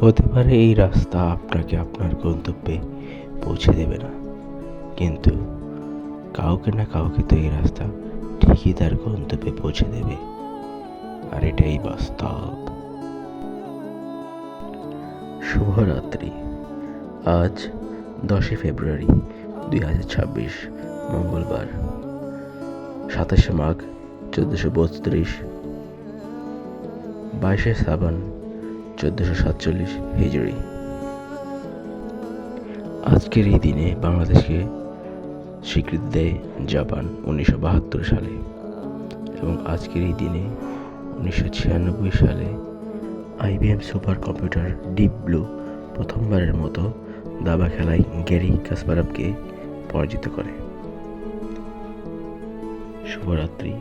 হতে পারে এই রাস্তা আপনাকে আপনার গন্তব্যে পৌঁছে দেবে না, কিন্তু কাউকে না কাউকে তো এই রাস্তা ঠিকই তার গন্তব্যে পৌঁছে দেবে, আর এটাই বাস্তব। শুভরাত্রি। আজ 10 ফেব্রুয়ারি 2026, মঙ্গলবার, 27 মাঘ 1432, 22 শ্রাবণ 1447 হিজরি। আজকের এই দিনে বাংলাদেশকে স্বীকৃতি দেয় জাপান 1972 সালে, এবং আজকের এই দিনে 1996 সালে IBM super computer deep blue প্রথমবারের মতো দাবা খেলায় গ্যারি কাসপারভকে পরাজিত করে। শুভরাত্রি।